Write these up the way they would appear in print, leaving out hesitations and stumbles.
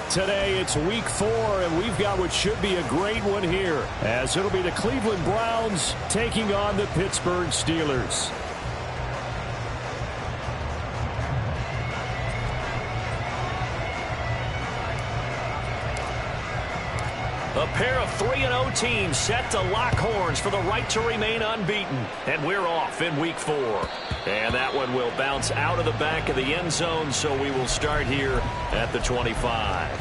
Today it's week 4, and we've got what should be a great one here, as it'll be the Cleveland Browns taking on the Pittsburgh Steelers. A pair of 3-0 teams set to lock horns for the right to remain unbeaten. And we're off in week 4. And that one will bounce out of the back of the end zone, so we will start here at the 25.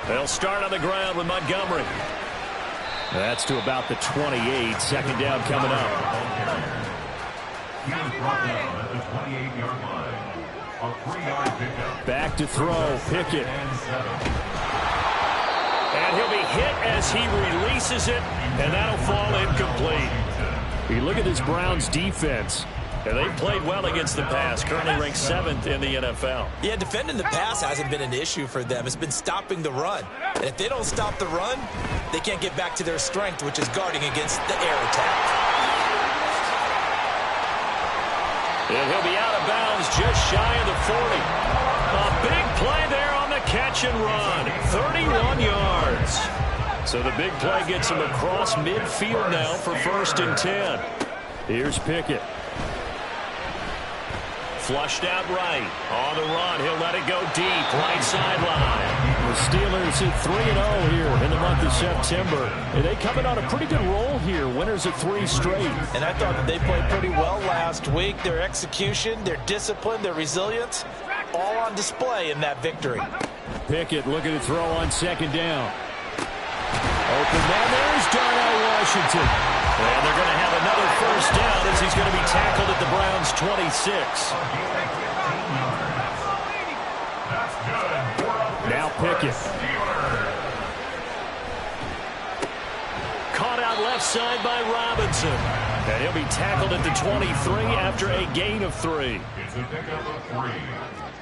They'll start on the ground with Montgomery. That's to about the 28. Second down coming up. Back to throw. Pickett. And he'll be hit as he releases it, and that'll fall incomplete. You look at this Browns defense. And they've played well against the pass, currently ranked 7th in the NFL. Yeah, defending the pass hasn't been an issue for them. It's been stopping the run. And if they don't stop the run, they can't get back to their strength, which is guarding against the air attack. And he'll be out of bounds just shy of the 40. A big play there on the catch and run. 31 yards. So the big play gets him across midfield now for 1st and 10. Here's Pickett. Flushed out right. On the run. He'll let it go deep. Right sideline. The Steelers at 3-0 here in the month of September. And they coming on a pretty good roll here. Winners of 3 straight. And I thought that they played pretty well last week. Their execution, their discipline, their resilience, all on display in that victory. Pickett looking to throw on 2nd down. Open man. There's Darnell Washington. And they're going to have another 1st down as he's going to be tackled at the Browns' 26. Now Pickett. Caught out left side by Robinson. And he'll be tackled at the 23 after a gain of 3. It's a pickup of 3.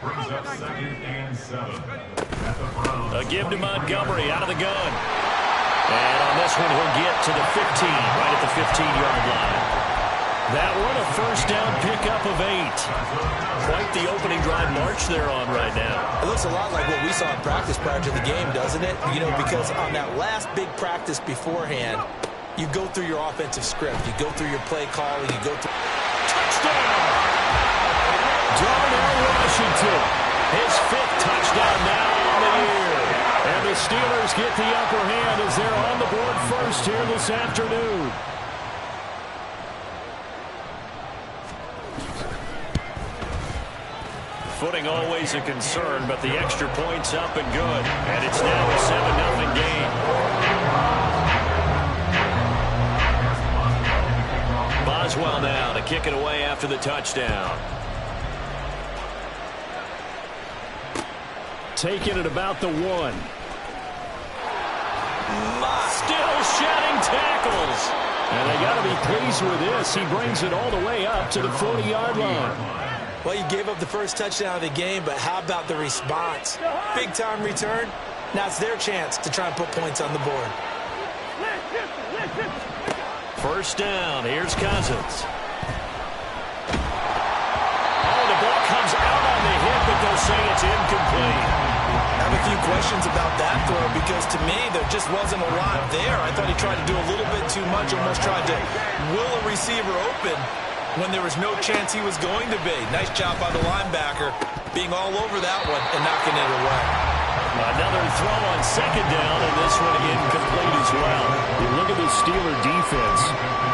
Brings up 2nd and 7. At the Browns. A give to Montgomery out of the gun. And on this one, he'll get to the 15, right at the 15-yard line. That one, a 1st down pickup of 8. Quite the opening drive march they're on right now. It looks a lot like what we saw in practice prior to the game, doesn't it? You know, because on that last big practice beforehand, you go through your offensive script. You go through your play calling. You go through... Touchdown! Darnell Washington. His 5th touchdown now on the year. And the Steelers get the upper hand as they're on the board first here this afternoon. Footing always a concern, but the extra point's up and good. And it's now a 7-0 game. Boswell now to kick it away after the touchdown. Taking it about the 1. Still shedding tackles. And they got to be pleased with this. He brings it all the way up to the 40-yard line. Well, you gave up the first touchdown of the game, but how about the response? Big-time return. Now it's their chance to try and put points on the board. 1st down. Here's Cousins. Oh, the ball comes out on the hit, but they'll say it's incomplete. I have a few questions about that throw because to me there just wasn't a lot there. I thought he tried to do a little bit too much, almost tried to will a receiver open when there was no chance he was going to be. Nice job by the linebacker being all over that one and knocking it away. Another throw on 2nd down, and this one incomplete as well. You look at the Steeler defense.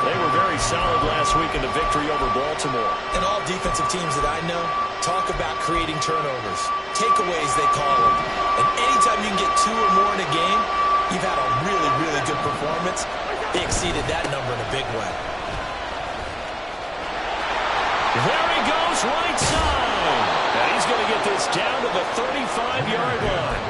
They were very solid last week in the victory over Baltimore. And all defensive teams that I know talk about creating turnovers. Takeaways, they call them. And anytime you can get 2 or more in a game, you've had a really, really good performance. They exceeded that number in a big way. There he goes, right side. And he's going to get this down to the 35-yard line.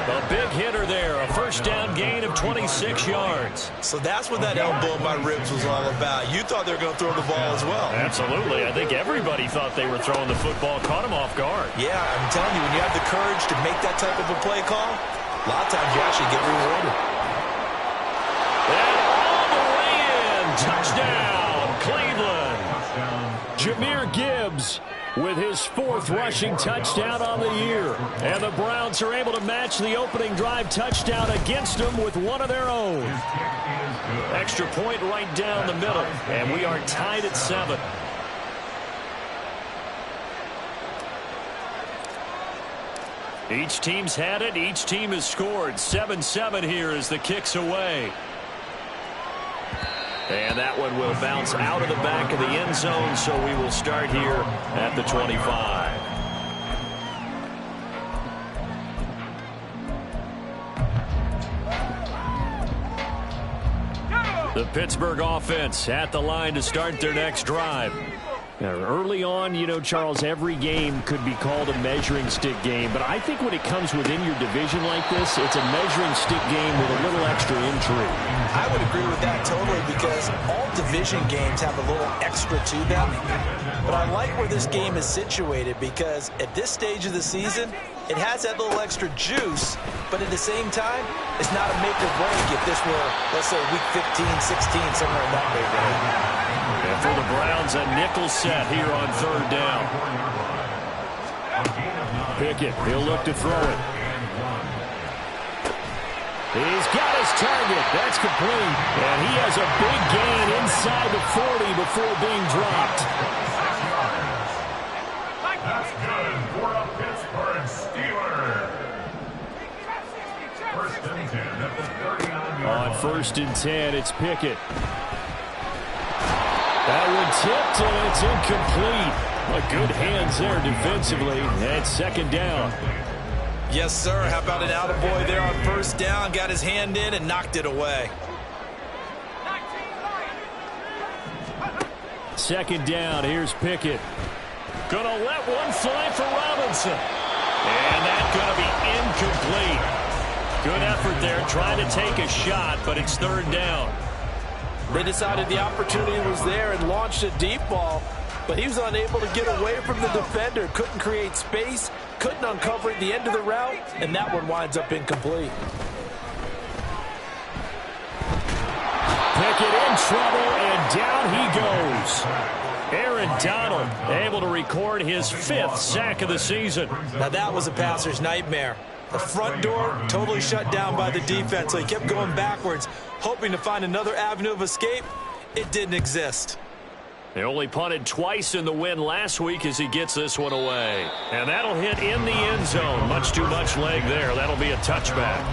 A big hitter there, a 1st first down gain of 26 yards. So that's what that elbow in my ribs was all about. You thought they were going to throw the ball as well. Absolutely. I think everybody thought they were throwing the football, caught him off guard. Yeah, I'm telling you, when you have the courage to make that type of a play call, a lot of times you actually get rewarded. And all the way in. Touchdown, Cleveland. Jahmyr Gibbs with his 4th rushing touchdown on the year. And the Browns are able to match the opening drive touchdown against them with one of their own. Extra point right down the middle. And we are tied at 7. Each team's had it. Each team has scored. 7-7 here as the kick's away. And that one will bounce out of the back of the end zone, so we will start here at the 25. The Pittsburgh offense at the line to start their next drive. Now, early on, you know, Charles, every game could be called a measuring stick game. But I think when it comes within your division like this, it's a measuring stick game with a little extra intrigue. I would agree with that totally because all division games have a little extra to them. But I like where this game is situated because at this stage of the season, it has that little extra juice. But at the same time, it's not a make or break if this were, let's say, week 15, 16, somewhere in that neighborhood. And for the Browns, a nickel set here on 3rd down. Pickett, he'll look to throw it. He's got his target. That's complete. And he has a big gain inside the 40 before being dropped. That's good for a Pittsburgh Steeler. 1st and 10 at the 39-yard On 1st and 10, it's Pickett. That one tipped, and it's incomplete. But good hands there defensively. And 2nd down. Yes, sir. How about an attaboy there on 1st down? Got his hand in and knocked it away. 2nd down. Here's Pickett. Gonna let one fly for Robinson. And that's gonna be incomplete. Good effort there trying to take a shot, but it's 3rd down. They decided the opportunity was there and launched a deep ball, but he was unable to get away from the defender. Couldn't create space, couldn't uncover at the end of the route, and that one winds up incomplete. Pickett in trouble, and down he goes. Aaron Donald able to record his 5th sack of the season. Now that was a passer's nightmare. The front door totally shut down by the defense, so he kept going backwards, hoping to find another avenue of escape. It didn't exist. They only punted twice in the win last week as he gets this one away. And that'll hit in the end zone. Much too much leg there. That'll be a touchback.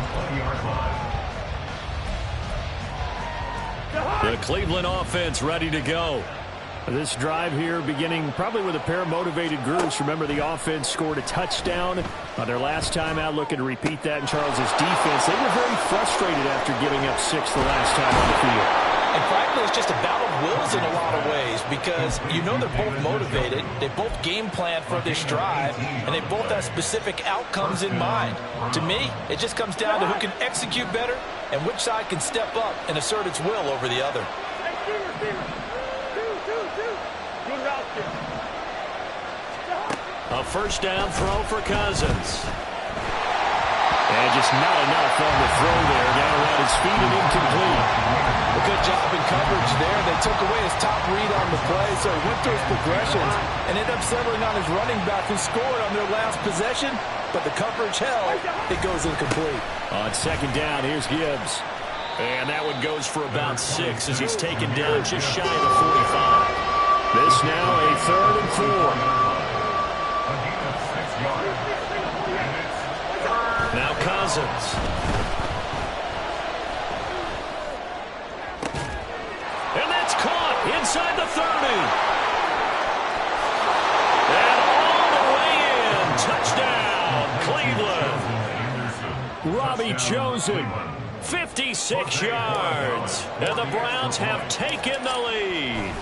The Cleveland offense ready to go. This drive here beginning probably with a pair of motivated groups. Remember, the offense scored a touchdown on their last time out, looking to repeat that in Charles's defense. They were very frustrated after giving up 6 the last time on the field. And frankly, it's just a battle of wills in a lot of ways because you know they're both motivated. They both game plan for this drive, and they both have specific outcomes in mind. To me, it just comes down to who can execute better and which side can step up and assert its will over the other. A 1st down throw for Cousins. And just not enough on the throw there. Down around his feet and incomplete. A good job in coverage there. They took away his top read on the play, so he went through his progressions and ended up settling on his running back who scored on their last possession, but the coverage held. It goes incomplete. On 2nd down, here's Gibbs. And that one goes for about 6 as he's taken down just shy of the 45. This now a 3rd and 4. Now Cousins. And that's caught inside the 30. And all the way in. Touchdown, Cleveland. Robbie Chosen, 56 yards. And the Browns have taken the lead.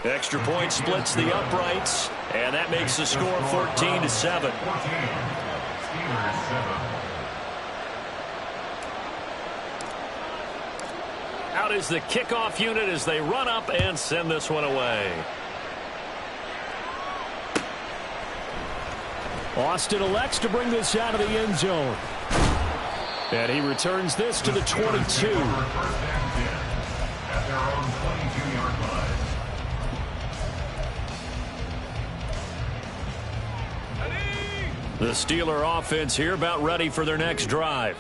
Extra point splits the uprights, and that makes the score 14-7. out is the kickoff unit as they run up and send this one away. Austin elects to bring this out of the end zone. And he returns this to the 22. First and 10 at their own 22-yard line. The Steeler offense here about ready for their next drive.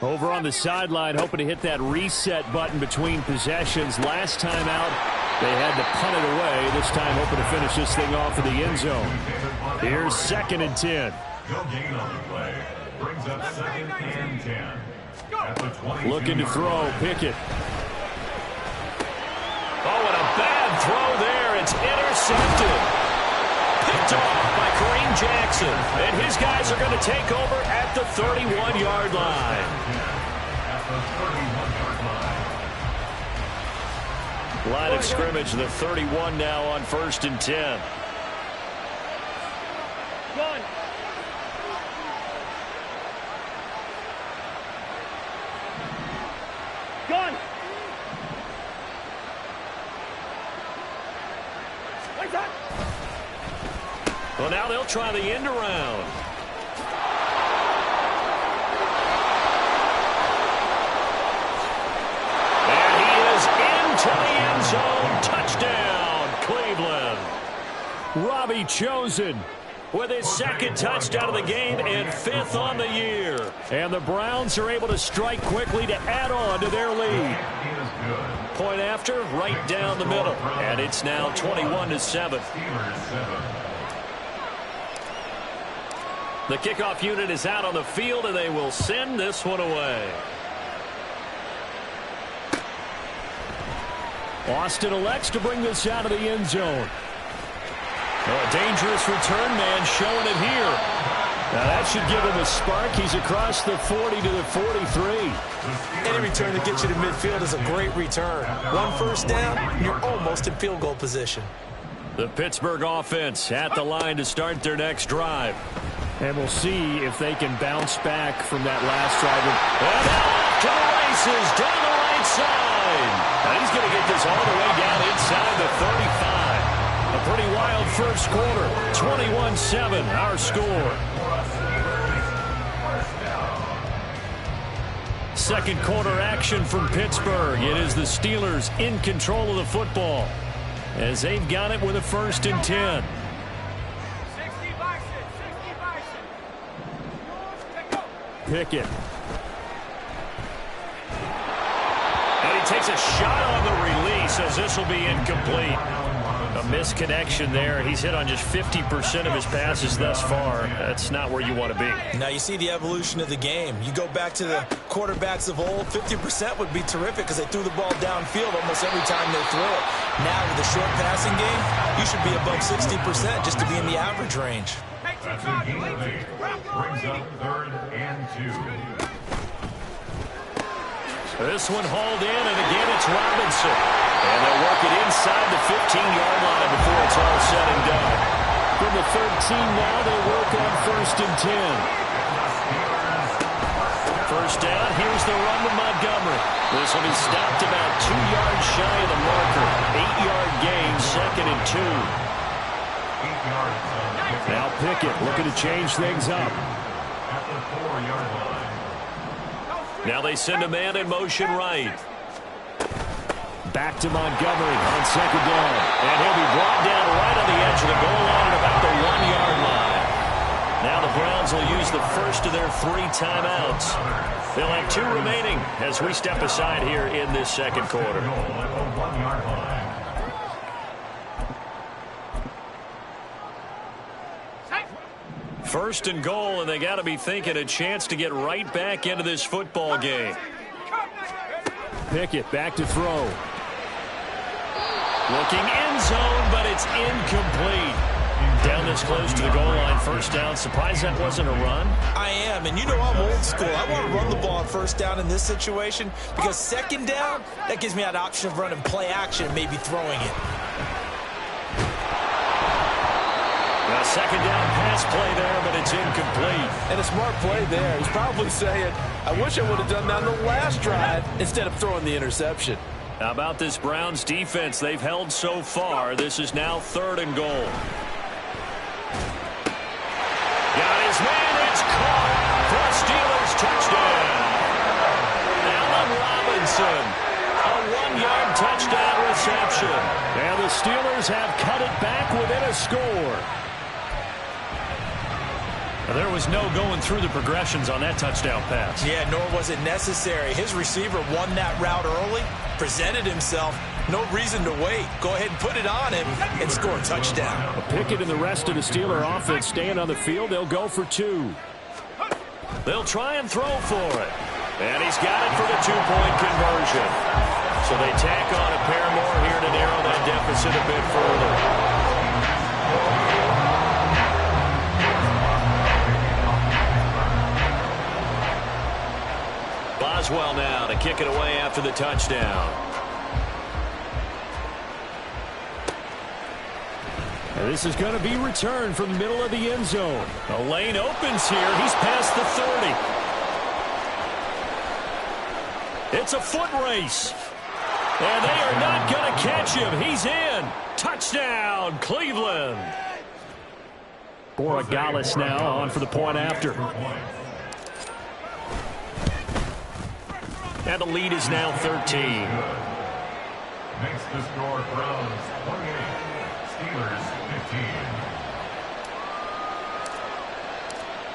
Over on the sideline, hoping to hit that reset button between possessions. Last time out, they had to punt it away. This time hoping to finish this thing off in the end zone. Here's 2nd and 10. No gain on the play. Brings up 2nd and 10. At the 22. Looking to throw, Pickett. Oh, and a bad throw there. It's intercepted. Picked off by Kareem Jackson. And his guys are going to take over at the 31-yard line. At the 31-yard line. Line of scrimmage, the 31 now on 1st and 10. Well, now they'll try the end around. And he is into the end zone. Touchdown, Cleveland. Robbie Chosen With his 2nd touchdown of the game and 5th on the year. And the Browns are able to strike quickly to add on to their lead. Point after, right down the middle. And it's now 21-7. The kickoff unit is out on the field, and they will send this one away. Austin elects to bring this out of the end zone. A dangerous return man showing it here. Now that should give him a spark. He's across the 40 to the 43. Any return that gets you to midfield is a great return. 1 first down, and you're almost in field goal position. The Pittsburgh offense at the line to start their next drive. And we'll see if they can bounce back from that last drive. And now off to the races down the right side. And he's going to get this all the way down inside the 35. A pretty wild first quarter. 21-7, our score. Second quarter action from Pittsburgh. It is the Steelers in control of the football as they've got it with a 1st and 10. Pickett. And he takes a shot on the release as this will be incomplete. A misconnection there. He's hit on just 50% of his passes thus far. That's not where you want to be. Now you see the evolution of the game. You go back to the quarterbacks of old, 50% would be terrific because they threw the ball downfield almost every time they threw it. Now with the short passing game, you should be above 60% just to be in the average range. That's a gain of 8. Brings up 3rd and 2. This one hauled in, and again it's Robinson. And they'll work it inside the 15-yard line before it's all said and done. From the 13 now, they work on 1st and 10. First down, here's the run to Montgomery. This will be stopped about 2 yards shy of the marker. 8-yard gain, 2nd and 2. 8 yards. Now Pickett looking to change things up. At the 4-yard line. Now they send a man in motion right. Back to Montgomery on 2nd down. And he'll be brought down right on the edge of the goal line at about the 1-yard line. Now the Browns will use the first of their 3 timeouts. They'll have 2 remaining as we step aside here in this second quarter. At the 1-yard line. First and goal, and they got to be thinking a chance to get right back into this football game. Pickett back to throw. Looking end zone, but it's incomplete. Down this close to the goal line, first down. Surprised that wasn't a run? I am, and you know I'm old school. I want to run the ball on first down in this situation because 2nd down, that gives me that option of running play action and maybe throwing it. A 2nd down pass play there, but it's incomplete. And a smart play there. He's probably saying, I wish I would have done that on the last drive instead of throwing the interception. How about this Browns defense? They've held so far. This is now 3rd and goal. Got his man. It's caught for a Steelers touchdown. Allen Robinson, a 1-yard touchdown reception. And the Steelers have cut it back within a score. There was no going through the progressions on that touchdown pass. Yeah, nor was it necessary. His receiver won that route early, presented himself. No reason to wait. Go ahead and put it on him and score a touchdown. Pickett and the rest of the Steeler offense staying on the field. They'll go for 2. They'll try and throw for it. And he's got it for the 2-point conversion. So they tack on a pair more here to narrow that deficit a bit further. Boswell now to kick it away after the touchdown. And this is going to be returned from the middle of the end zone. The lane opens here. He's past the 30. It's a foot race. And they are not going to catch him. He's in. Touchdown, Cleveland. Borregales now on for the point after. And the lead is now 13. Makes the score Browns 28, Steelers 15.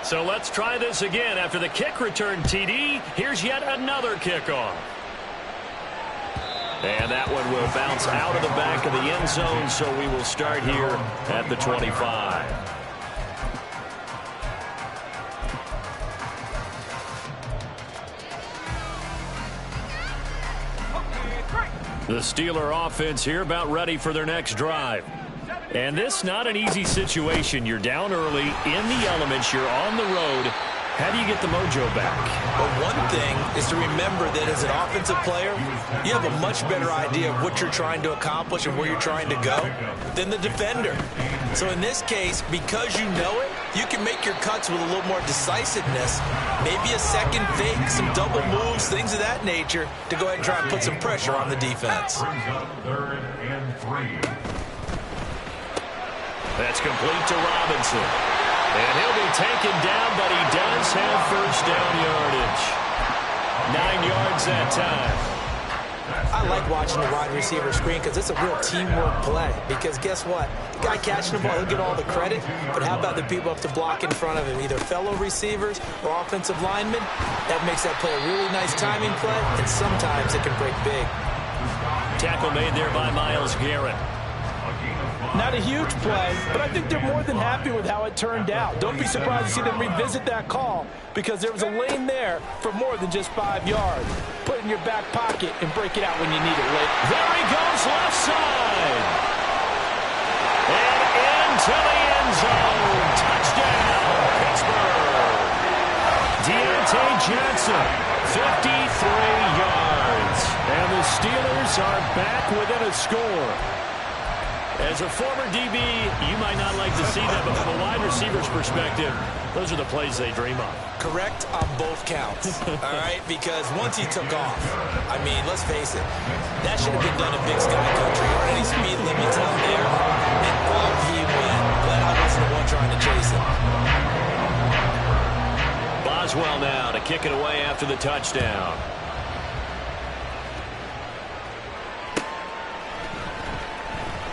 So let's try this again. After the kick return TD, here's yet another kickoff. And that one will bounce out of the back of the end zone, so we will start here at the 25. The Steeler offense here about ready for their next drive. And this not an easy situation. You're down early, in the elements, you're on the road. How do you get the mojo back? But one thing is to remember that as an offensive player, you have a much better idea of what you're trying to accomplish and where you're trying to go than the defender. So in this case, because you know it, you can make your cuts with a little more decisiveness, maybe a second fake, some double moves, things of that nature, to go ahead and try and put some pressure on the defense. Brings up 3rd and 3. That's complete to Robinson. And he'll be taken down, but he does have first down yardage. 9 yards that time. I like watching the wide receiver screen because it's a real teamwork play. Because guess what? The guy catching the ball, he'll get all the credit. But how about the people up to block in front of him, either fellow receivers or offensive linemen? That makes that play a really nice timing play, and sometimes it can break big. Tackle made there by Myles Garrett. Not a huge play, but I think they're more than happy with how it turned out. Don't be surprised to see them revisit that call because there was a lane there for more than just 5 yards. Put it in your back pocket and break it out when you need it late. There he goes, left side. And into the end zone. Touchdown, Pittsburgh. Deontay Johnson, 53 yards. And the Steelers are back within a score. As a former DB, you might not like to see that, but from a wide receiver's perspective, those are the plays they dream of. Correct on both counts, all right? Because once he took off, I mean, let's face it, that should have been done in Big Sky Country. There aren't any speed limits out there, and off he went. Glad I wasn't the one trying to chase him. Boswell now to kick it away after the touchdown.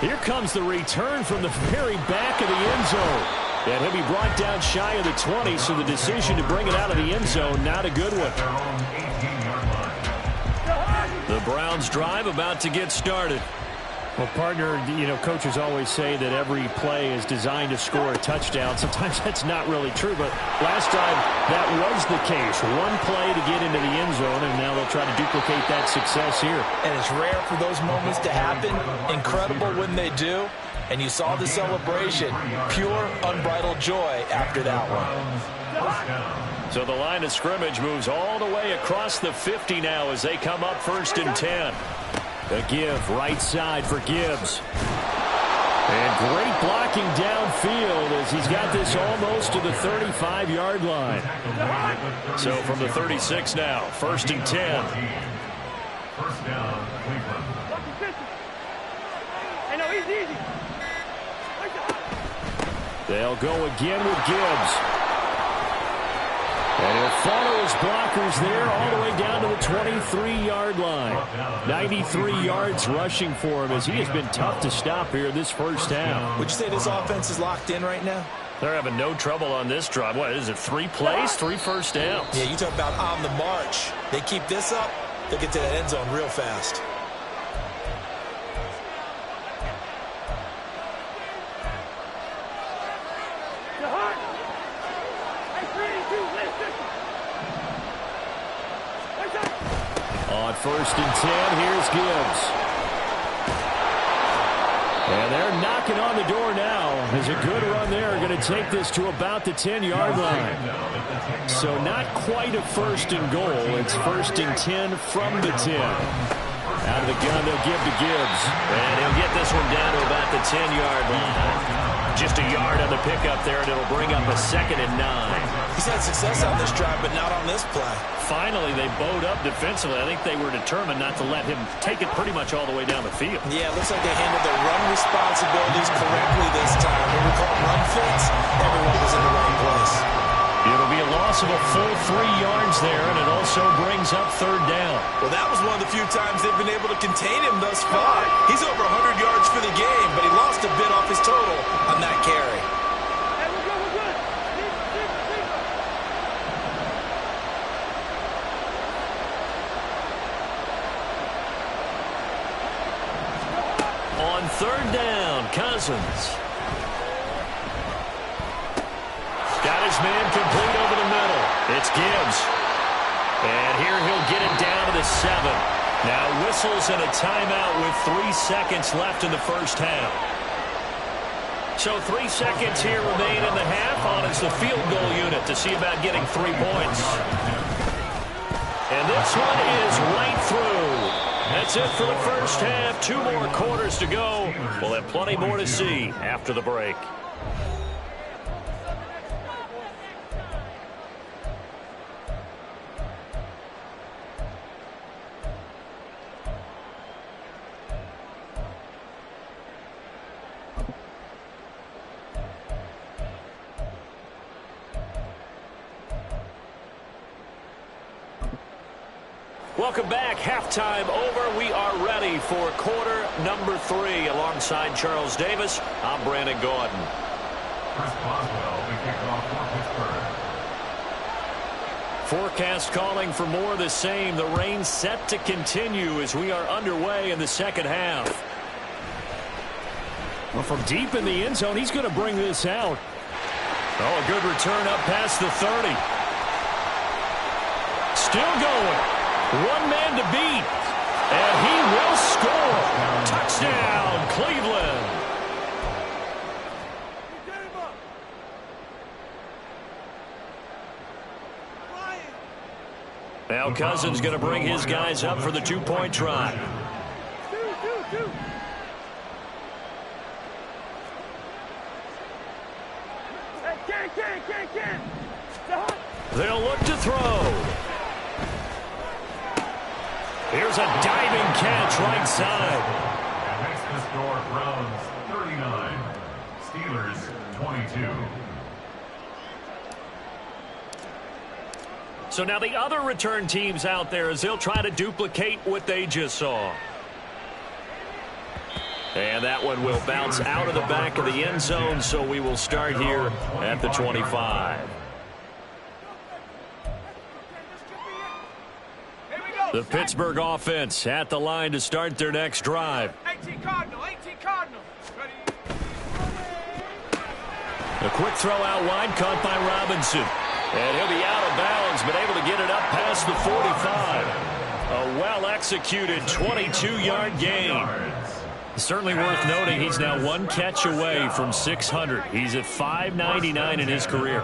Here comes the return from the very back of the end zone. And he'll be brought down shy of the 20, so the decision to bring it out of the end zone, not a good one. The Browns drive about to get started. Well, partner, you know, coaches always say that every play is designed to score a touchdown. Sometimes that's not really true, but last time that was the case. One play to get into the end zone, and now they'll try to duplicate that success here. And it's rare for those moments to happen. Incredible when they do. And you saw the celebration. Pure, unbridled joy after that one. So the line of scrimmage moves all the way across the 50 now as they come up 1st and 10. A give right side for Gibbs. And great blocking downfield as he's got this almost to the 35-yard line. So from the 36 now, 1st and 10. First down, Cleveland. They'll go again with Gibbs. And he'll follow his blockers there all the way down to the 23-yard line. 93 yards rushing for him as he has been tough to stop here this first half. Would you say this offense is locked in right now? They're having no trouble on this drive. What is it, 3 plays, 3 first downs? Yeah, you talk about on the march. They keep this up, they'll get to that end zone real fast. On 1st and 10, here's Gibbs. And they're knocking on the door now. As a good run there, going to take this to about the 10-yard line. So not quite a 1st and goal. It's 1st and 10 from the 10. Out of the gun, they'll give to Gibbs. And he'll get this one down to about the 10-yard line. Just a yard on the pickup there, and it'll bring up a 2nd and 9. He's had success on this drive, but not on this play. Finally, they bowed up defensively. I think they were determined not to let him take it pretty much all the way down the field. Yeah, it looks like they handled their run responsibilities correctly this time. When we call run fits, everyone was in the right place. It'll be a loss of a full 3 yards there, and it also brings up 3rd down. Well, that was one of the few times they've been able to contain him thus far. He's over 100 yards for the game, but he lost a bit off his total on that carry. On 3rd down, Cousins. Got his man complete over the middle. It's Gibbs. And here he'll get it down to the 7. Now whistles and a timeout with 3 seconds left in the first half. So 3 seconds here remain in the half. On is the field goal unit to see about getting 3 points. And this one is right through. That's it for the first half. 2 more quarters to go. We'll have plenty more to see after the break. Welcome back. Halftime over. We are ready for quarter number 3. Alongside Charles Davis, I'm Brandon Gaudin. Chris Boswell, the kickoff for Pittsburgh. Forecast calling for more of the same. The rain set to continue as we are underway in the second half. Well, from deep in the end zone, he's going to bring this out. Oh, a good return up past the 30. Still going. 1 man to beat, and he will score. Touchdown, Cleveland. Now Cousins going to bring his guys up for the 2-point try. They'll look to throw. Here's a diving catch right side. And makes the score Browns 39, Steelers 22. So now the other return teams out there as they'll try to duplicate what they just saw. And that one will bounce out of the back of the end zone, so we will start here at the 25. The Pittsburgh offense at the line to start their next drive. 18 Cardinal. Ready. A quick throw out wide, caught by Robinson. And he'll be out of bounds, but able to get it up past the 45. A well-executed 22-yard gain. Certainly worth noting he's now 1 catch away from 600. He's at 599 in his career.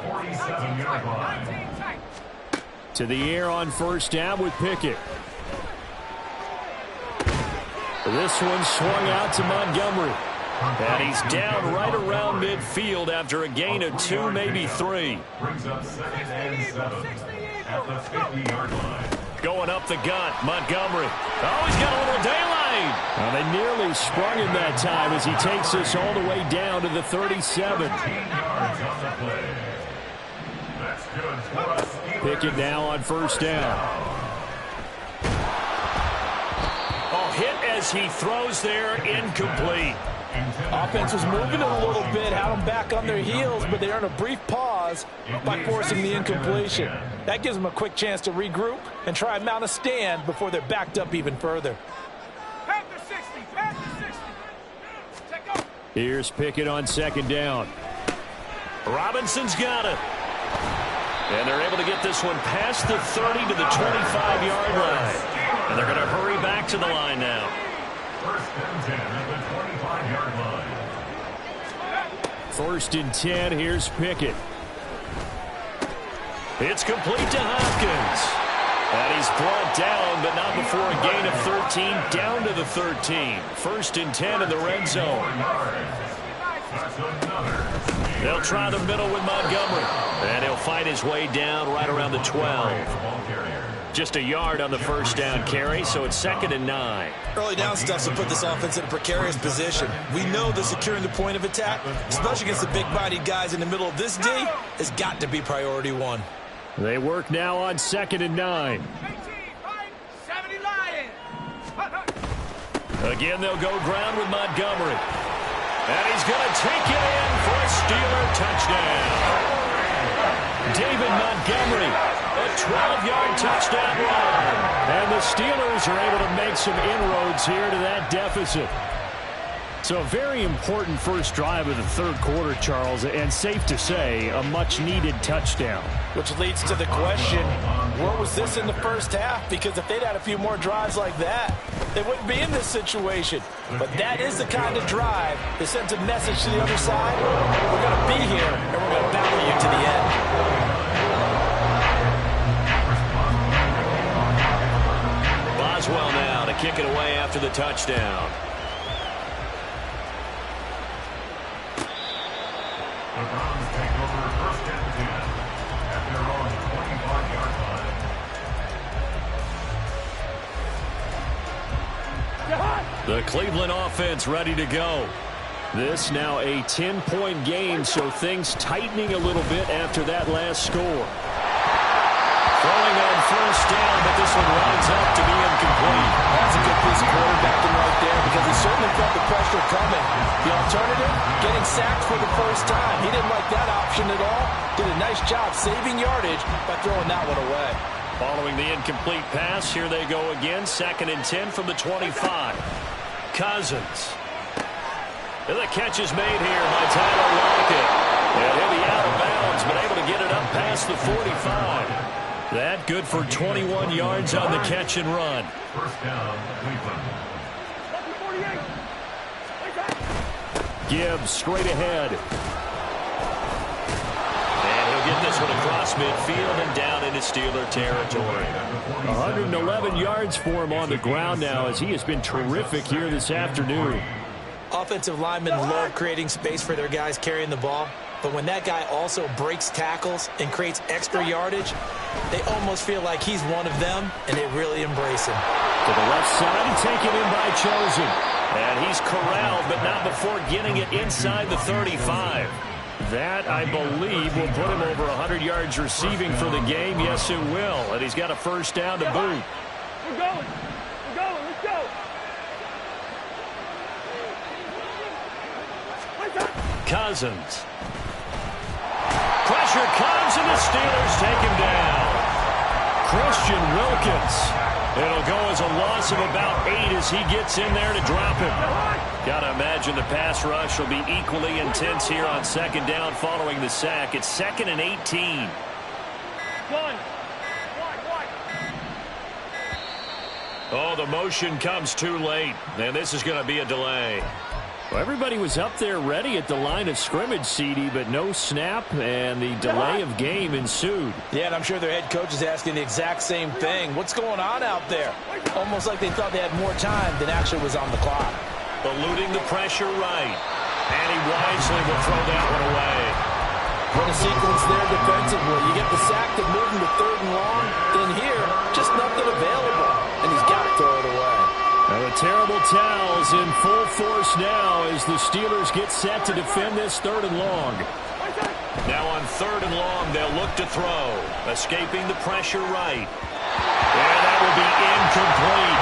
To the air on 1st down with Pickett. This one swung out to Montgomery. And he's down right around midfield after a gain of 2, maybe 3. Brings up 2nd and 7 at the 50-yard line. Going up the gut, Montgomery. Oh, he's got a little daylight. Well, they nearly sprung him that time as he takes us all the way down to the 37. Pickett now on first down. Oh, hit as he throws there, incomplete. Offense was moving a little bit, had them back on their heels, but they earned a brief pause by forcing the incompletion. That gives them a quick chance to regroup and try and mount a stand before they're backed up even further. Panther 60, Panther 60. Take off. Here's Pickett on second down. Robinson's got it. And they're able to get this one past the 30 to the 25-yard line. And they're going to hurry back to the line now. First and 10 at the 25-yard line. First and 10, here's Pickett. It's complete to Hopkins. And he's brought down, but not before a gain of 13, down to the 13. First and 10 in the red zone. They'll try the middle with Montgomery. And he'll fight his way down right around the 12. Just a yard on the first down carry, so it's 2nd and 9. Early down stuff to put this offense in a precarious position. We know that securing the point of attack, especially against the big-bodied guys in the middle of this D, has got to be priority one. They work now on 2nd and 9. 70 Lions. Again, they'll go ground with Montgomery. And he's going to take it in for a Steeler touchdown. David Montgomery, a 12-yard touchdown run. And the Steelers are able to make some inroads here to that deficit. So a very important first drive of the third quarter, Charles, and safe to say, a much-needed touchdown. Which leads to the question, where was this in the first half? Because if they'd had a few more drives like that, they wouldn't be in this situation. But that is the kind of drive that sends a message to the other side. We're going to be here, and we're going to battle you to the end. Boswell now to kick it away after the touchdown. The Browns take over first and 10 at their own 25-yard line. The Cleveland offense ready to go. This now a 10-point game, so things tightening a little bit after that last score. Throwing on first down, but this one winds up to be incomplete. That's a good piece of quarterbacking right there because he certainly felt the pressure coming. The alternative, getting sacked for the first time. He didn't like that option at all. Did a nice job saving yardage by throwing that one away. Following the incomplete pass, here they go again. 2nd and 10 from the 25. Cousins. And the catch is made here by Tyler Lockett. And he'll be out of bounds, but able to get it up past the 45. That good for 21 yards on the catch and run. First down, Cleveland. Gibbs straight ahead. And he'll get this one across midfield and down into Steeler territory. 111 yards for him on the ground now as he has been terrific here this afternoon. Offensive linemen love creating space for their guys carrying the ball. But when that guy also breaks tackles and creates extra yardage, they almost feel like he's one of them, and they really embrace him. To the left side, taken in by Chosen. And he's corralled, but not before getting it inside the 35. That, I believe, will put him over 100 yards receiving for the game. Yes, it will. And he's got a first down to boot. We're going. We're going. Let's go. Cousins. Pressure comes, and the Steelers take him down. Christian Wilkins. It'll go as a loss of about 8 as he gets in there to drop him. Got to imagine the pass rush will be equally intense here on 2nd down following the sack. It's 2nd and 18. Oh, the motion comes too late, and this is going to be a delay. Well, everybody was up there ready at the line of scrimmage, CD, but no snap, and the delay of game ensued. Yeah, and I'm sure their head coach is asking the exact same thing. What's going on out there? Almost like they thought they had more time than actually was on the clock. Eluding the pressure right. And he wisely will throw that one away. What a sequence there defensively. You get the sack that moved him to 3rd and long. Then here, just nothing towels in full force now as the Steelers get set to defend this 3rd and long. Now on 3rd and long, they'll look to throw. Escaping the pressure right. And that will be incomplete.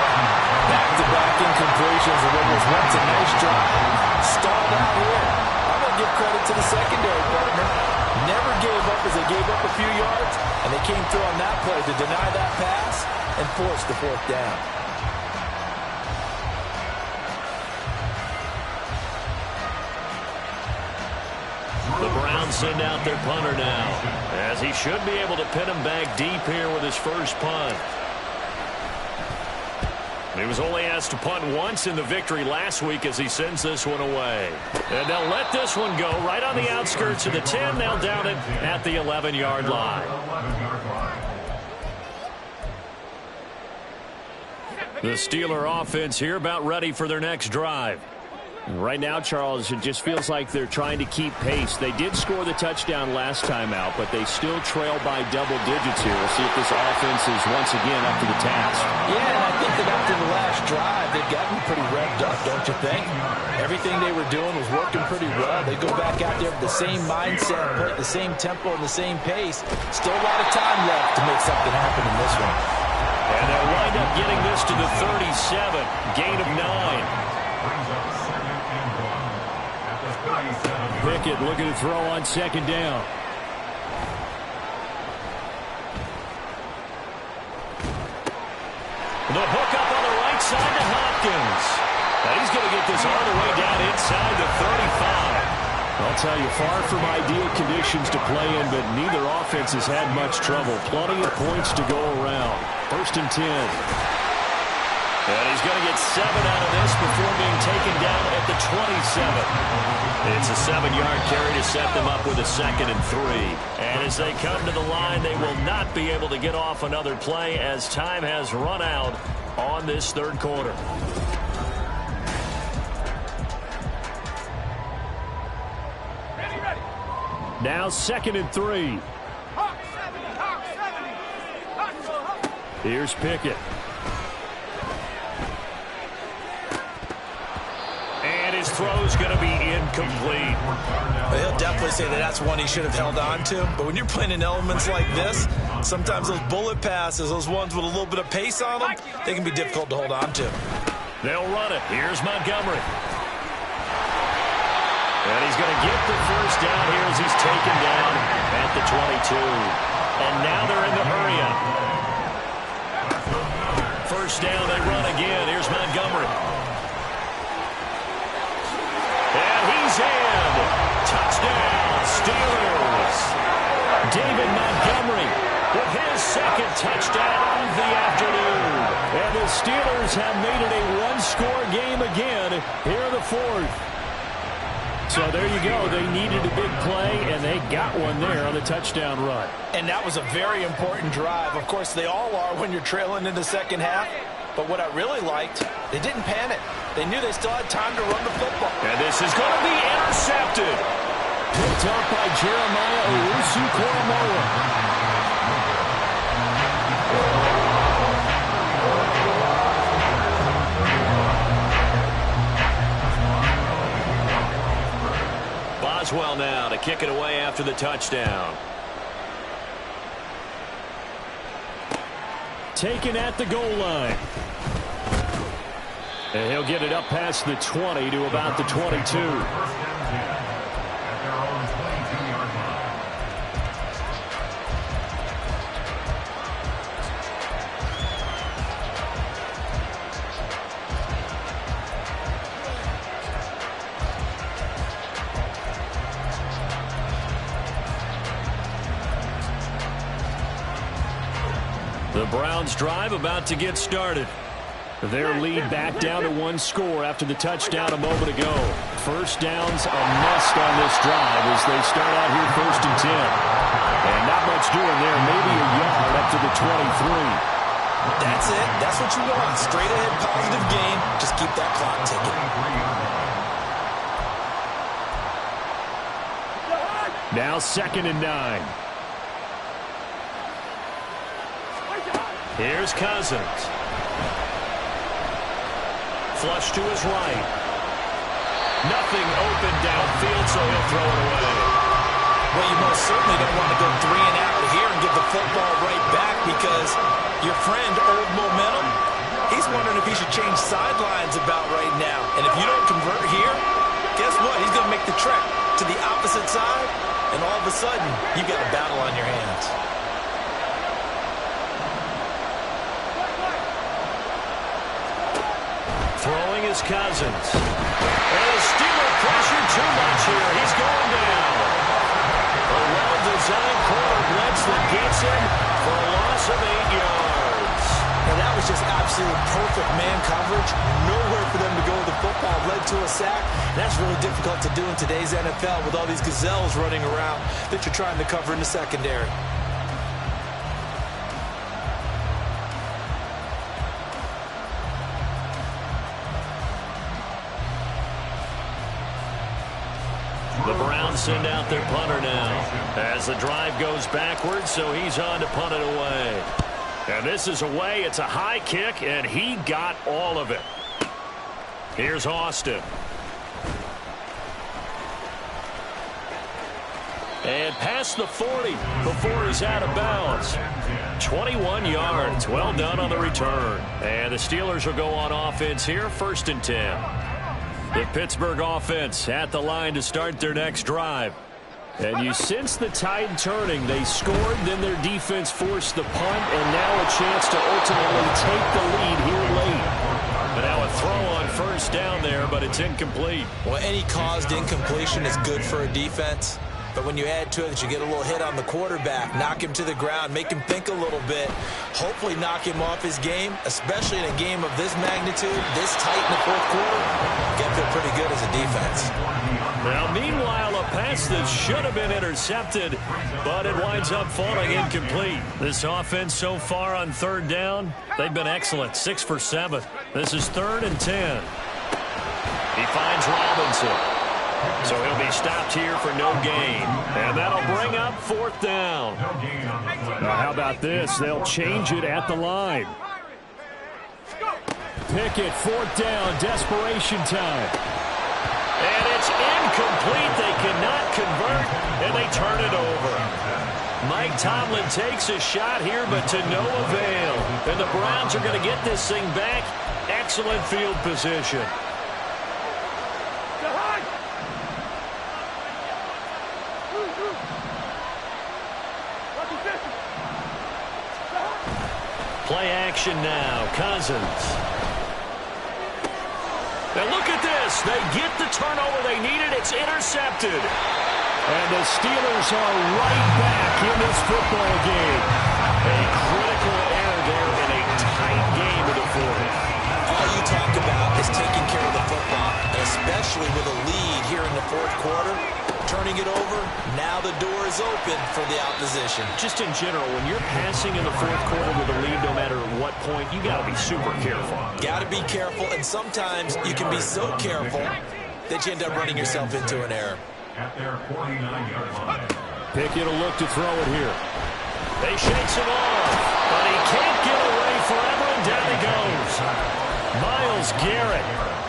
Back-to-back incompletions of what was once a nice drive. Stalled out here. I'm going to give credit to the secondary partner. Never gave up as they gave up a few yards, and they came through on that play to deny that pass and force the 4th down. The Browns send out their punter now, as he should be able to pin him back deep here with his first punt. He was only asked to punt once in the victory last week as he sends this one away. And they'll let this one go right on the outskirts of the 10. They'll down it at the 11-yard line. The Steeler offense here about ready for their next drive. Right now, Charles, it just feels like they're trying to keep pace. They did score the touchdown last time out, but they still trail by double digits here. We'll see if this offense is once again up to the task. Yeah, and I think that after the last drive, they've gotten pretty revved up, don't you think? Everything they were doing was working pretty well. They go back out there with the same mindset, play at the same tempo and the same pace. Still a lot of time left to make something happen in this one. And they'll wind up getting this to the 37. Gain of 9. Pickett looking to throw on 2nd down. The hook up on the right side to Hopkins. And he's going to get this all the way down inside the 35. I'll tell you, far from ideal conditions to play in, but neither offense has had much trouble. Plenty of points to go around. 1st and 10. And he's going to get 7 out of this before being taken down at the 27. It's a 7-yard carry to set them up with a 2nd and 3. And as they come to the line, they will not be able to get off another play as time has run out on this 3rd quarter. Ready. Now 2nd and 3. Hawk 70. Here's Pickett. And his throw's going to be incomplete. He'll definitely say that that's one he should have held on to. But when you're playing in elements like this, sometimes those bullet passes, those ones with a little bit of pace on them, they can be difficult to hold on to. They'll run it. Here's Montgomery. And he's going to get the 1st down here as he's taken down at the 22. And now they're in the hurry up. 1st down, they run again. Here's Montgomery. And he's in. Touchdown, Steelers. David Montgomery with his 2nd touchdown of the afternoon. And the Steelers have made it a one-score game again here in the 4th. So there you go. They needed a big play, and they got one there on the touchdown run. And that was a very important drive. Of course, they all are when you're trailing in the 2nd half. But what I really liked, they didn't panic. They knew they still had time to run the football. And this is going to be intercepted. Picked up by Jeremiah Owusu-Koramoah. Boswell now to kick it away after the touchdown. Taken at the goal line. And he'll get it up past the 20 to about the 22. The Browns drive about to get started. Their lead back down to 1 score after the touchdown a moment ago. 1st down's a must on this drive as they start out here 1st and 10. And not much doing there. Maybe a yard up to the 23. That's it. That's what you want. Straight ahead positive gain. Just keep that clock ticking. Now 2nd and 9. Here's Cousins. flush to his right. Nothing open downfield, so he'll throw it away. Well, you most certainly don't want to go 3 and out here and give the football right back because your friend, Old Momentum, he's wondering if he should change sidelines about right now. And if you don't convert here, guess what? He's going to make the trek to the opposite side, and all of a sudden, you've got a battle on your hands. Throwing is Cousins. And a Steeler pressure too much here. He's going down. A well-designed corner blitz that gets him for a loss of 8 yards. And that was just absolute perfect man coverage. Nowhere for them to go with the football. Led to a sack. That's really difficult to do in today's NFL with all these gazelles running around that you're trying to cover in the secondary. The Browns send out their punter now as the drive goes backwards, so he's on to punt it away. And this is away. It's a high kick, and he got all of it. Here's Austin. And past the 40 before he's out of bounds. 21 yards. Well done on the return. And the Steelers will go on offense here, 1st and 10. The Pittsburgh offense at the line to start their next drive. And you sense the tide turning. They scored, then their defense forced the punt, and now a chance to ultimately take the lead here late. But now a throw on 1st down there, but it's incomplete. Well, any caused incompletion is good for a defense. But when you add to it that you get a little hit on the quarterback, knock him to the ground, make him think a little bit, hopefully knock him off his game, especially in a game of this magnitude, this tight in the 4th quarter, you got to feel pretty good as a defense. Now, meanwhile, a pass that should have been intercepted, but it winds up falling incomplete. This offense so far on 3rd down, they've been excellent, 6 for 7. This is 3rd and 10. He finds Robinson. So he'll be stopped here for no gain. And that'll bring up 4th down. Now, how about this? They'll change it at the line. Pickett, 4th down, desperation time. And it's incomplete. They cannot convert, and they turn it over. Mike Tomlin takes a shot here, but to no avail. And the Browns are going to get this thing back. Excellent field position. Play action now. Cousins. Now look at this. They get the turnover they needed. It's intercepted. And the Steelers are right back in this football game. A critical error there in a tight game of the 4th. All you talk about is taking care of the football, and especially with a lead here in the 4th quarter. Turning it over, now the door is open for the opposition. Just in general, when you're passing in the 4th quarter with a lead, no matter what point, you got to be super careful. Got to be careful, and sometimes you can be so careful that you end up running yourself into an error. At their 49-yard line. Pickett will look to throw it here. They shakes him off, but he can't get away forever, and down he goes. Myles Garrett.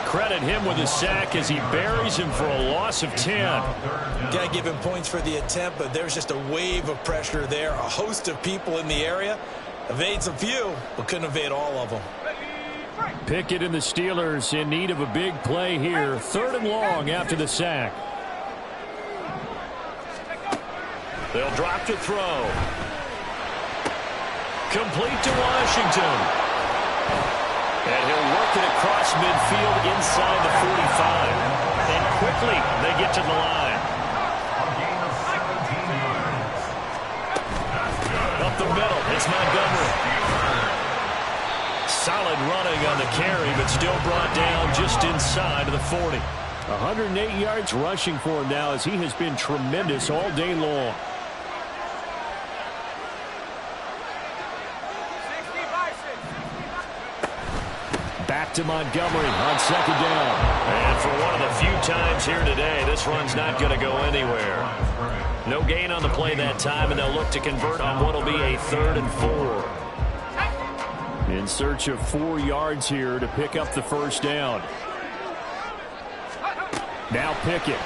Credit him with a sack as he buries him for a loss of 10. Got to give him points for the attempt, but there's just a wave of pressure there. A host of people in the area. Evades a few, but couldn't evade all of them. Pickett and the Steelers in need of a big play here. 3rd and long after the sack. They'll drop to throw. Complete to Washington. And he'll work it across midfield inside the 45. And quickly, they get to the line. Up the middle, it's Montgomery. Solid running on the carry, but still brought down just inside of the 40. 108 yards rushing for him now as he has been tremendous all day long. Back to Montgomery on 2nd down. And for one of the few times here today, this run's not going to go anywhere. No gain on the play that time, and they'll look to convert on what will be a 3rd and 4. In search of 4 yards here to pick up the first down. Now Pickett.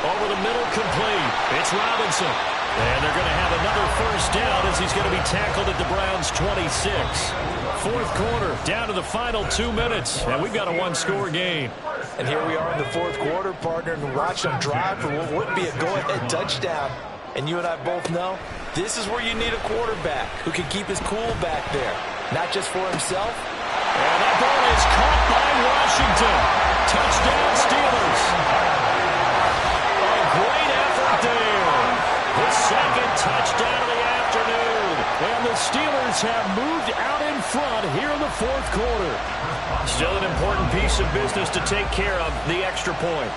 Over the middle, complete. It's Robinson. And they're going to have another first down as he's going to be tackled at the Browns' 26. Fourth quarter, down to the final 2 minutes, and we've got a one-score game. And here we are in the fourth quarter, partner, and watch them drive for what would be a go-ahead touchdown. And you and I both know this is where you need a quarterback who can keep his cool back there, not just for himself. And that ball is caught by Washington. Touchdown, Steelers. A great effort there. The second touchdown of the afternoon. And the Steelers have moved out in front here in the fourth quarter. Still an important piece of business to take care of, the extra point.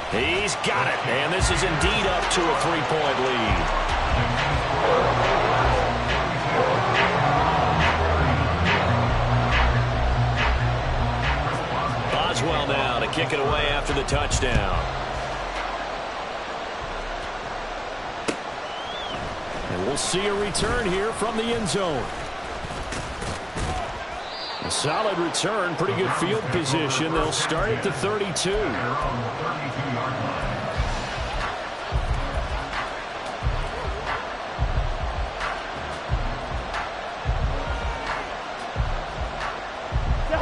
He's got it, and this is indeed up to a 3-point lead. Boswell now to kick it away after the touchdown. And we'll see a return here from the end zone. A solid return, pretty good field position. They'll start at the 32.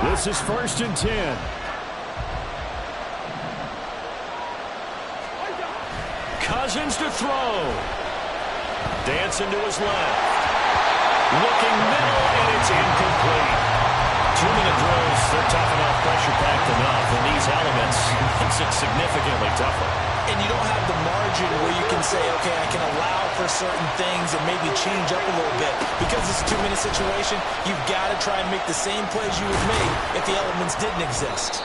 This is 1st and 10. Cousins to throw. Dancing to his left. Looking middle, and it's incomplete. 2-minute drills, they're tough enough, pressure-packed enough. In these elements, makes it significantly tougher. And you don't have the margin where you can say, okay, I can allow for certain things and maybe change up a little bit. Because it's a 2-minute situation, you've got to try and make the same plays you would make if the elements didn't exist.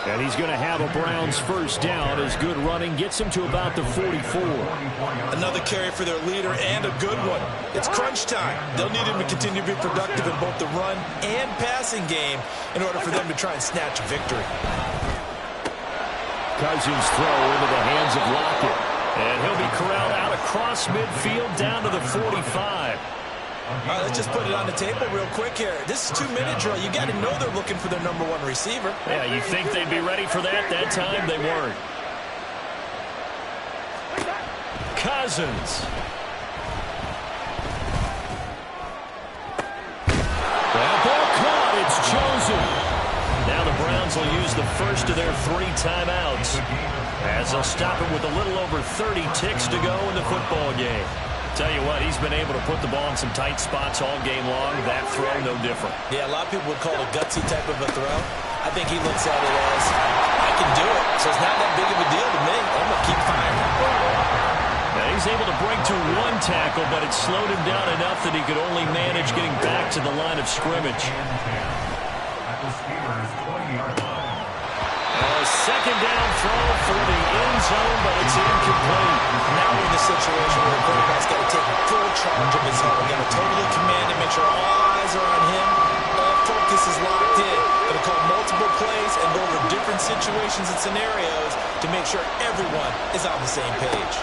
And he's going to have a Browns first down as good running gets him to about the 44. Another carry for their leader and a good one. It's crunch time. They'll need him to continue to be productive in both the run and passing game in order for them to try and snatch a victory. Cousins throw into the hands of Lockett. And he'll be corralled out across midfield down to the 45. All right, let's just put it on the table real quick here. This is 2-minute drill. You got to know they're looking for their #1 receiver. Yeah, you think they'd be ready for that? That time they weren't. Cousins. That ball caught. It's chosen. Now the Browns will use the first of their 3 timeouts as they'll stop it with a little over 30 ticks to go in the football game. Tell you what, he's been able to put the ball in some tight spots all game long. That throw, no different. Yeah, a lot of people would call it a gutsy type of a throw. I think he looks at it as, I can do it, so it's not that big of a deal to me. I'm going to keep firing. Now he's able to break to 1 tackle, but it slowed him down enough that he could only manage getting back to the line of scrimmage. Second down throw for the end zone, but it's incomplete. Now we're in the situation where the quarterback's got to take full charge of his own. Got to totally command and make sure all eyes are on him. All focus is locked in. Going to call multiple plays and go over different situations and scenarios to make sure everyone is on the same page.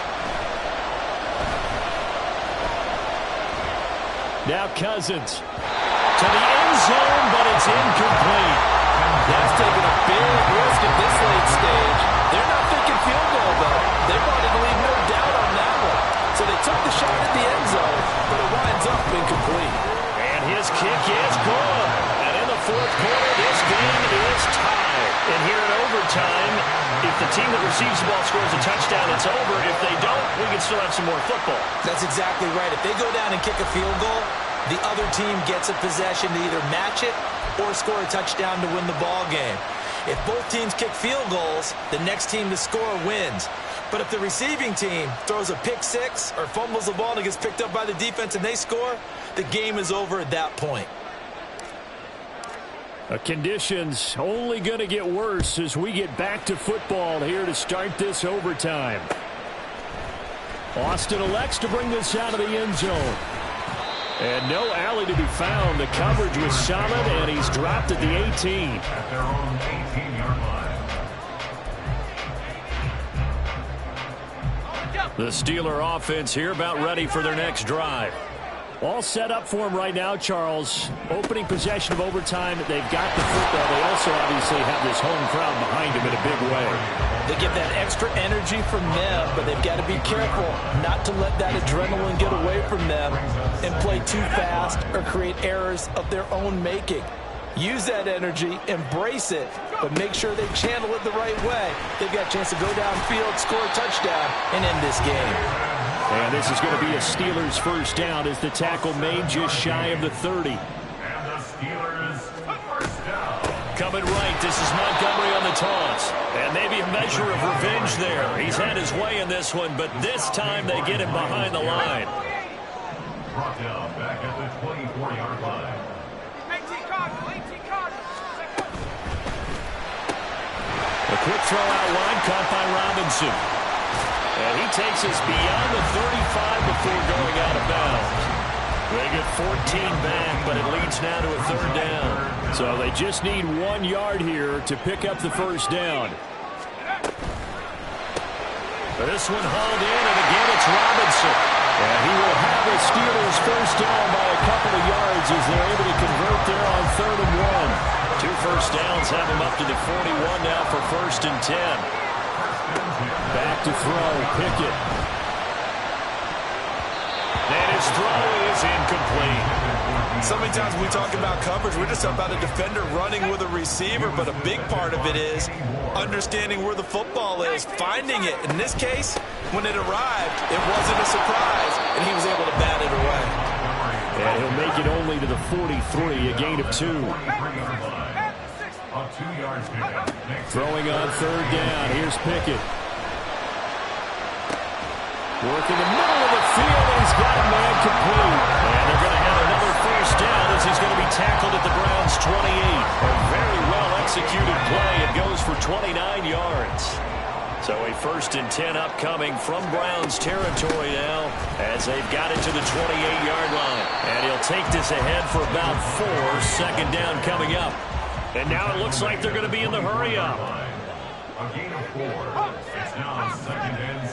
Now Cousins. To the end zone, but it's incomplete. That's taking a big risk at this late stage. They're not thinking field goal, though. They wanted to leave no doubt on that one. So they took the shot at the end zone, but it winds up incomplete. And his kick is good. And in the fourth quarter, this game is tied. And here in overtime, if the team that receives the ball scores a touchdown, it's over. If they don't, we can still have some more football. That's exactly right. If they go down and kick a field goal, the other team gets a possession to either match it or score a touchdown to win the ball game. If both teams kick field goals, the next team to score wins. But if the receiving team throws a pick six or fumbles the ball and it gets picked up by the defense and they score, the game is over at that point. Conditions only going to get worse as we get back to football here to start this overtime. Austin elects to bring this out of the end zone. And no alley to be found. The coverage was solid, and he's dropped at the 18. At their own 18-yard line. The Steeler offense here about ready for their next drive. All set up for them right now, Charles. Opening possession of overtime. They've got the football. They also obviously have this home crowd behind them in a big way. They get that extra energy from them, but they've got to be careful not to let that adrenaline get away from them and play too fast or create errors of their own making. Use that energy, embrace it, but make sure they channel it the right way. They've got a chance to go downfield, score a touchdown, and end this game. And this is going to be a Steelers first down as the tackle made just shy of the 30. And the Steelers first down. Coming right, this is Montgomery on the toss. And maybe a measure of revenge there. He's had his way in this one, but this time they get him behind the line. Brought down back at the 24-yard line. 18 Cardinals, 18 Cardinals. A quick throw out wide, caught by Robinson. And he takes us beyond the 35 before going out of bounds. They get 14 back, but it leads now to a third down. So they just need 1 yard here to pick up the first down. This one hauled in, and again it's Robinson. And he will have the Steelers first down by a couple of yards as they're able to convert there on 3rd and 1. 2 first downs have him up to the 41 now for 1st and 10. Back to throw, Pickett. And his throw is incomplete. So many times when we talk about coverage, we're just about a defender running with a receiver, but a big part of it is understanding where the football is, finding it. In this case, when it arrived, it wasn't a surprise, and he was able to bat it away. And he'll make it only to the 43, a gain of 2. A 2-yard pickup. Throwing on 3rd down, here's Pickett. Working the middle of the field, and he's got a man complete. And they're going to have another first down as he's going to be tackled at the Browns' 28. A very well-executed play. It goes for 29 yards. So a 1st and 10 upcoming from Browns territory now as they've got it to the 28-yard line. And he'll take this ahead for about 4. 2nd down coming up. And now it looks like they're going to be in the hurry-up. A gain of 4. It's now 2nd and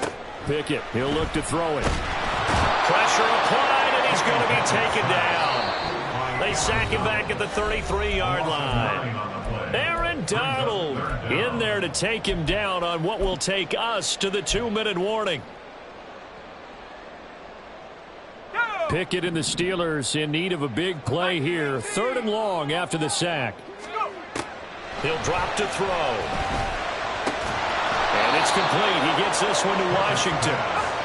6. Pickett, he'll look to throw it. Pressure applied, and he's going to be taken down. They sack him back at the 33-yard line. Aaron Donald in there to take him down on what will take us to the 2-minute warning. Pickett and the Steelers in need of a big play here. 3rd and long after the sack. He'll drop to throw. And it's complete. He gets this one to Washington.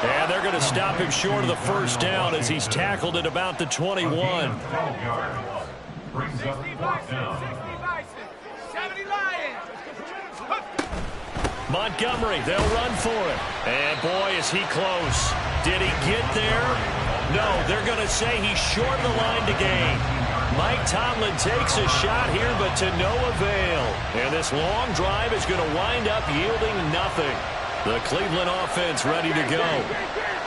And they're going to stop him short of the first down as he's tackled at about the 21. 12 yards. Brings up 4th down. 70 Lions. Montgomery, they'll run for it. And boy, is he close. Did he get there? No, they're going to say he's short of the line to gain. Mike Tomlin takes a shot here, but to no avail. And this long drive is going to wind up yielding nothing. The Cleveland offense ready to go.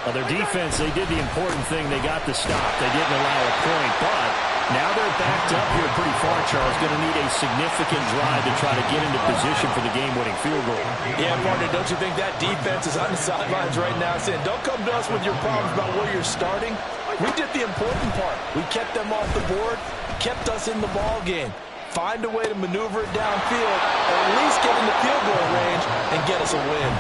Well, their defense, they did the important thing. They got the stop. They didn't allow a point, but now they're backed up here pretty far, Charles. Going to need a significant drive to try to get into position for the game-winning field goal. Yeah, partner, don't you think that defense is on the sidelines right now saying, don't come to us with your problems about where you're starting. We did the important part. We kept them off the board, kept us in the ball game. Find a way to maneuver it downfield, or at least get in the field goal range and get us a win.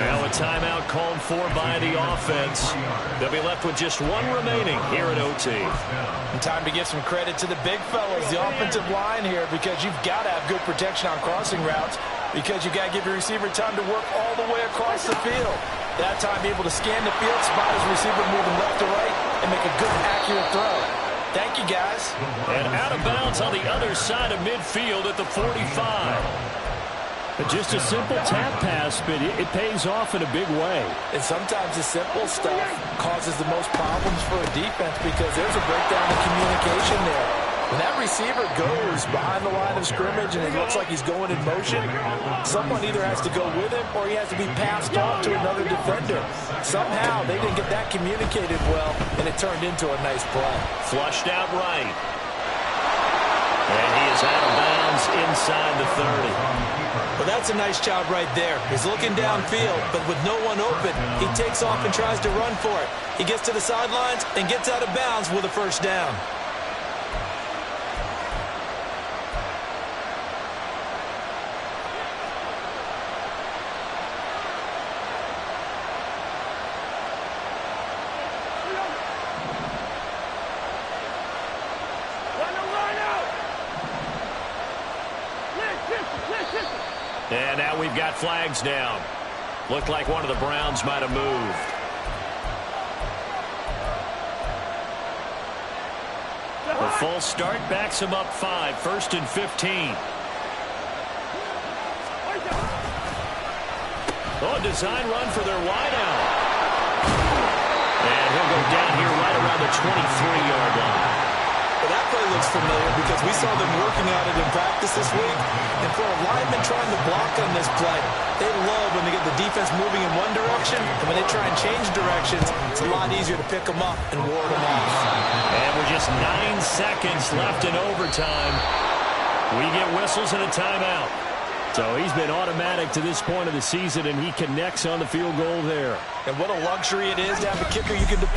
Now a timeout called for by the offense. They'll be left with just 1 remaining here at OT. And time to give some credit to the big fellas, the offensive line here, because you've got to have good protection on crossing routes, because you've got to give your receiver time to work all the way across the field. That time, be able to scan the field, spot his receiver moving left to right, and make a good, accurate throw. Thank you, guys. And out of bounds on the other side of midfield at the 45. Just a simple tap pass, but it pays off in a big way. And sometimes the simple stuff causes the most problems for a defense because there's a breakdown in communication there. When that receiver goes behind the line of scrimmage and it looks like he's going in motion, someone either has to go with him or he has to be passed off to another defender. Somehow they didn't get that communicated well, and it turned into a nice play. Flushed out right. And he is is out of bounds inside the 30. Well, that's a nice job right there. He's looking downfield, but with no one open, he takes off and tries to run for it. He gets to the sidelines and gets out of bounds with a first down. And now we've got flags down. Looked like one of the Browns might have moved. The full start backs him up 5, 1st and 15. Oh, design run for their wideout. And he'll go down here right around the 23-yard line. Well, that play looks familiar because we saw them working at it in practice this week. And for a lineman trying to block on this play, they love when they get the defense moving in one direction. And when they try and change directions, it's a lot easier to pick them up and ward them off. And with just 9 seconds left in overtime, we get whistles and a timeout. So he's been automatic to this point of the season, and he connects on the field goal there. And what a luxury it is to have a kicker you can depend on.